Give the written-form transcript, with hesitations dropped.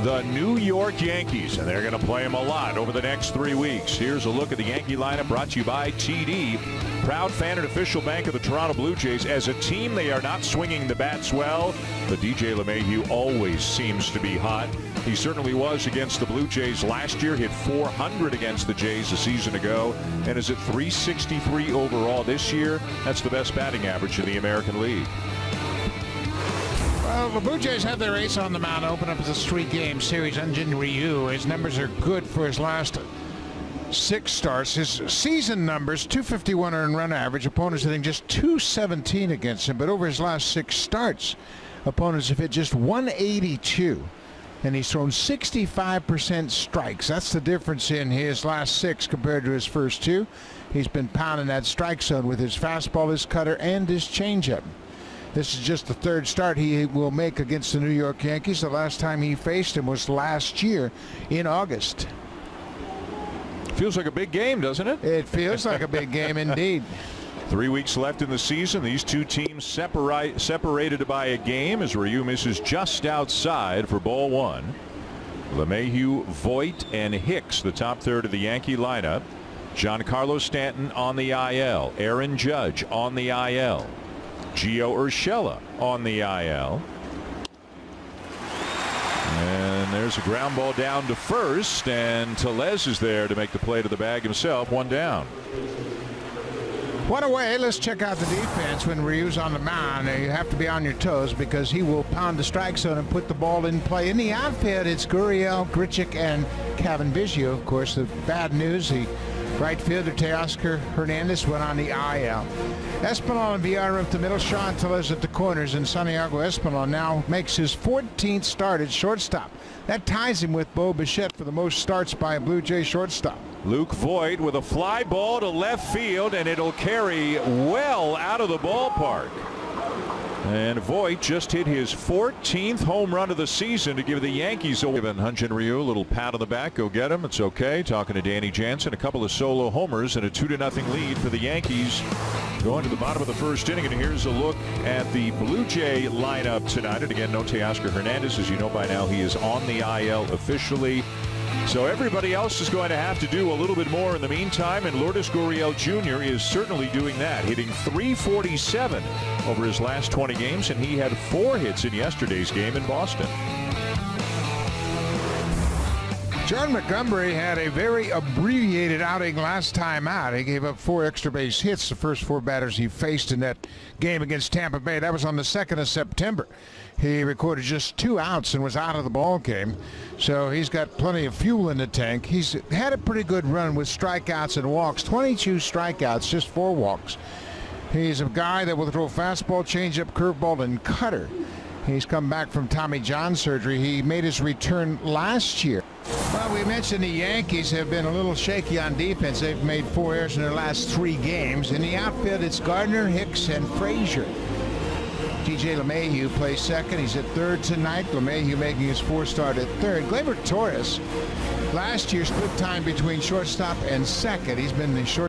the New York Yankees, and they're going to play them a lot over the next 3 weeks. Here's a look at the Yankee lineup brought to you by TD, proud fan and official bank of the Toronto Blue Jays. As a team, they are not swinging the bats well, but DJ LeMahieu always seems to be hot. He certainly was against the Blue Jays last year, hit .400 against the Jays a season ago, and is at .363 overall this year. That's the best batting average in the American League. Well, the Blue Jays have their ace on the mound, open up as a 3-game series. HEREEE, his numbers are good for his last 6 starts. His season numbers, 251 earned run average. Opponents hitting just 217 against him. But over his last 6 starts, opponents have hit just 182. And he's thrown 65% strikes. That's the difference in his last 6 compared to his first 2. He's been pounding that strike zone with his fastball, his cutter, and his changeup. This is just the 3rd start he will make against the New York Yankees. The last time he faced him was last year in August. Feels like a big game, doesn't it? It feels like a big game indeed. 3 weeks left in the season. These two teams separated by a game as Ryu misses just outside for ball 1. LeMahieu, Voit, and Hicks, the top third of the Yankee lineup. Giancarlo Stanton on the IL. Aaron Judge on the IL. Gio Urshela on the IL. And there's a ground ball down to first, and Tellez is there to make the play to the bag himself. 1 down. What a way. Let's check out the defense when Ryu's on the mound. You have to be on your toes because he will pound the strike zone and put the ball in play. In the outfield, it's Gurriel, Grichuk, and Cavan Biggio. Of course, the bad news, the right fielder, Teoscar Hernandez, went on the IL. Espinal and Villar up the middle, Sean Tellez at the corners, and Santiago Espinal now makes his 14th start at shortstop. That ties him with Bo Bichette for the most starts by a Blue Jay shortstop. Luke Voit with a fly ball to left field, and it'll carry well out of the ballpark. And Voit just hit his 14th home run of the season to give the Yankees a win. HEREEE, a little pat on the back. Go get him. It's okay. Talking to Danny Jansen. A couple of solo homers and a 2-0 lead for the Yankees going to the bottom of the 1st inning. And here's a look at the Blue Jay lineup tonight. And again, no Teoscar Hernandez. As you know by now, he is on the IL officially. So everybody else is going to have to do a little bit more in the meantime, and Lourdes Gurriel Jr. is certainly doing that, hitting .347 over his last 20 games, and he had 4 hits in yesterday's game in Boston. John Montgomery had a very abbreviated outing last time out. He gave up 4 extra base hits, the first 4 batters he faced in that game against Tampa Bay. That was on the 2nd of September. He recorded just 2 outs and was out of the ball game. So he's got plenty of fuel in the tank. He's had a pretty good run with strikeouts and walks. 22 strikeouts, just 4 walks. He's a guy that will throw fastball, changeup, curveball, and cutter. He's come back from Tommy John surgery. He made his return last year. Well, we mentioned the Yankees have been a little shaky on defense. They've made 4 errors in their last 3 games. In the outfield, it's Gardner, Hicks, and Frazier. DJ LeMahieu plays second. He's at 3rd tonight. LeMahieu making his 4th start at 3rd. Gleyber Torres last year split time between shortstop and second. He's been the short